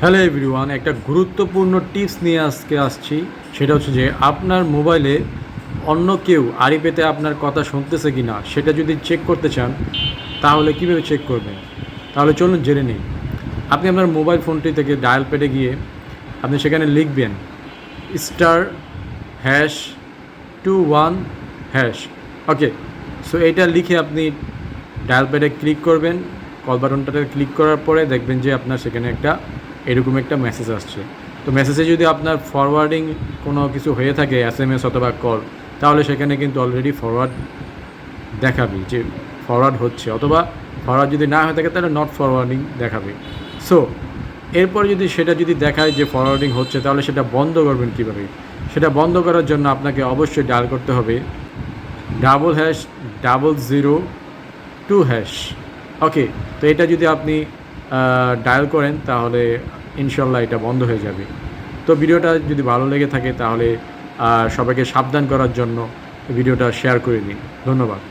Hello everyone, একটা গুরুত্বপূর্ণ tips নিয়ে আজকে আসছি। সেটা হচ্ছে যে আপনার মোবাইলে অন্য কেউ আড়ি পেতে আপনার কথা শুনতেছে কি না সেটা যদি চেক করতে চান তাহলে কীভাবে চেক করবেন, তাহলে চলুন জেনে নিই। আপনি আপনার মোবাইল ফোনটি থেকে ডায়াল প্যাডে গিয়ে আপনি সেখানে লিখবেন *#21#। ওকে, সো এইটা লিখে আপনি ডায়াল প্যাডে ক্লিক করবেন। কল বাটনটাতে ক্লিক করার পরে দেখবেন যে আপনার সেখানে এরকম একটা মেসেজ আসছে। তো মেসেজে যদি আপনার ফরওয়ার্ডিং কোনো কিছু হয়ে থাকে, SMS অথবা কল, তাহলে সেখানে কিন্তু অলরেডি ফরওয়ার্ড দেখাবে যে ফরওয়ার্ড হচ্ছে, অথবা ফরওয়ার্ড যদি না হয়ে থাকে তাহলে নট ফরওয়ার্ডিং দেখাবে। সো এরপর সেটা যদি দেখায় যে ফরওয়ার্ডিং হচ্ছে, তাহলে সেটা বন্ধ করবেন কীভাবে? সেটা বন্ধ করার জন্য আপনাকে অবশ্যই ডায়াল করতে হবে #0002#। ওকে, তো এটা যদি আপনি ডায়াল করেন তাহলে ইনশাল্লাহ এটা বন্ধ হয়ে যাবে। তো ভিডিওটা যদি ভালো লেগে থাকে তাহলে সবাইকে সাবধান করার জন্য ভিডিওটা শেয়ার করে দিন। ধন্যবাদ।